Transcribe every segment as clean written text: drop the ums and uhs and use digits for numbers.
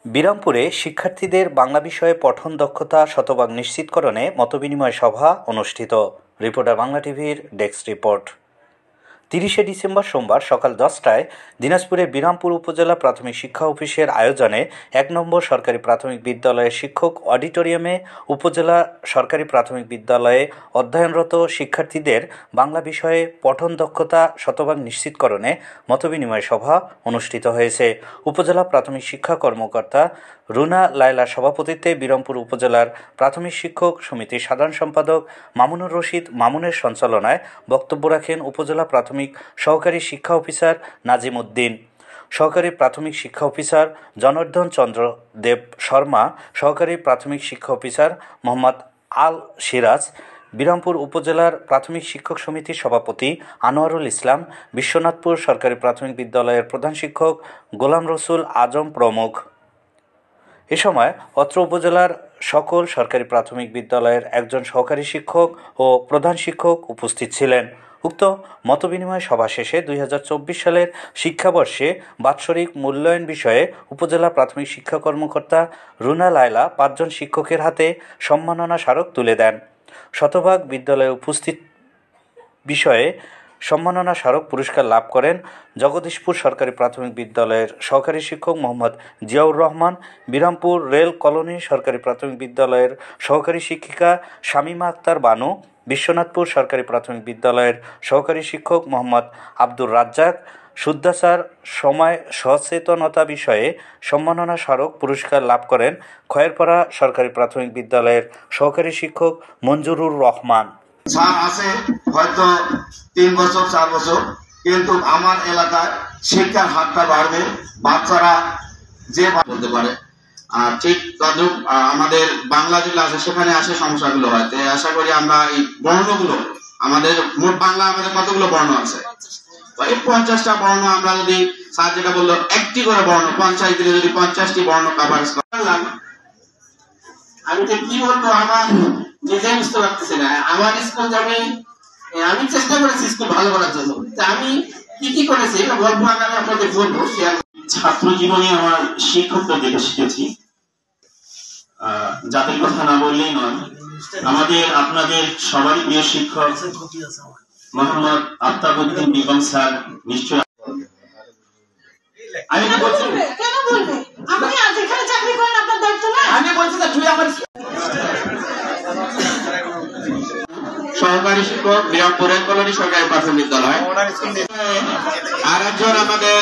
বিরামপুরে শিক্ষার্থীদের বাংলা বিষয়ে পঠন দক্ষতা শতভাগ নিশ্চিতকরণে মতবিনিময় সভা অনুষ্ঠিত। রিপোর্টার বাংলা টিভির ডেস্ক রিপোর্ট। 30শে ডিসেম্বর সোমবার সকাল 10টায় দিনাজপুরের বিরামপুর উপজেলা প্রাথমিক শিক্ষা অফিসের আয়োজনে 1 নম্বর সরকারি প্রাথমিক বিদ্যালয়ের শিক্ষক অডিটোরিয়ামে উপজেলা সরকারি প্রাথমিক বিদ্যালয়ে অধ্যয়নরত শিক্ষার্থীদের বাংলা বিষয়ে পঠন দক্ষতা শতভাগ নিশ্চিতকরণে মতবিনিময় সভা অনুষ্ঠিত হয়েছে। উপজেলা প্রাথমিক শিক্ষা কর্মকর্তা রুনা লায়লার সভাপতিত্বে বিরামপুর উপজেলার প্রাথমিক শিক্ষক সমিতির সাধারণ সম্পাদক মামুনুর রশিদ মামুনের সঞ্চালনায় বক্তব্য রাখেন উপজেলা প্রাথমিক সহকারী শিক্ষা অফিসার নাজিম উদ্দিন, সহকারী প্রাথমিক শিক্ষা অফিসার জনার্দন চন্দ্র দেব শর্মা, সহকারী প্রাথমিক শিক্ষা অফিসার মোহাম্মদ আল সিরাজ, বিরামপুর উপজেলার প্রাথমিক শিক্ষক সমিতির সভাপতি আনোয়ারুল ইসলাম, বিশ্বনাথপুর সরকারি প্রাথমিক বিদ্যালয়ের প্রধান শিক্ষক গোলাম রসুল আজম প্রমুখ। এ সময় অত্র উপজেলার সকল সরকারি প্রাথমিক বিদ্যালয়ের একজন সহকারী শিক্ষক ও প্রধান শিক্ষক উপস্থিত ছিলেন। উক্ত মতবিনিময় সভা শেষে 2024 সালের শিক্ষাবর্ষে বাৎসরিক মূল্যায়ন বিষয়ে উপজেলা প্রাথমিক শিক্ষা কর্মকর্তা রুনা লায়লা 5 জন শিক্ষকের হাতে সম্মাননা স্মারক তুলে দেন। শতভাগ বিদ্যালয়ে উপস্থিত বিষয়ে সম্মাননা স্মারক পুরস্কার লাভ করেন জগদীশপুর সরকারি প্রাথমিক বিদ্যালয়ের সহকারী শিক্ষক মোহাম্মদ জিয়াউর রহমান, বিরামপুর রেল কলোনি সরকারি প্রাথমিক বিদ্যালয়ের সহকারী শিক্ষিকা শামীমা আক্তার বানু, বিশ্বনাথপুর সরকারি প্রাথমিক বিদ্যালয়ের সহকারী শিক্ষক মোহাম্মদ আব্দুর রাজ্জাক। শুদ্ধাচার সময় সচেতনতা বিষয়ে সম্মাননা স্মারক পুরস্কার লাভ করেন খয়েরপাড়া সরকারি প্রাথমিক বিদ্যালয়ের সহকারী শিক্ষক মঞ্জুরুর রহমান। স্যার আছে হয়তো 3 বছর 4 বছর, কিন্তু আমার এলাকায় শিক্ষার হারটা বাড়বে, বাচ্চারা যে বলতে পারে। আর ঠিক তদ্রুপ আমাদের বাংলা যেগুলো আছে সেখানে আসে সমস্যাগুলো হয়। তাই আশা করি আমরা এই বর্ণগুলো, আমাদের মোট বাংলা আমাদের কতগুলো বর্ণ আছে, এই 50টা বর্ণ আমরা যদি স্যার যেটা বললো 1টি করে বর্ণ 50 দিলে যদি 50টি বর্ণ কভার করলাম, আমি তো কি বলবো, আমার নিজে বুঝতে পারতেছি না। আমার স্কুল যাবে, আমি চেষ্টা করেছি স্কুল ভালো করার জন্য, আমি কি কি করেছি এটা বলবো, আমি আপনাদের বলবো। ছাত্র জীবনে আমার শিক্ষকদের দেখে শিখেছি, জাতির কথা না বললেই নয়। আমাদের আপনাদের সবারই প্রিয় শিক্ষক মোহাম্মদ আফতাবউদ্দিন বেগম স্যার নিশ্চয়। আমি বলছি কেন বলবে, আপনি আজ এখানে চাকরি করেন, আপনার দায়িত্ব না। আমি বলছি না, তুই আমার সহকারী শিক্ষক বিরামপুর রেল কলোনি সরকারি প্রাথমিক বিদ্যালয়। আর একজন আমাদের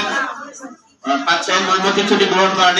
পাচ্ছেন নৈমিত্তিক ছুটি গ্রহণ করার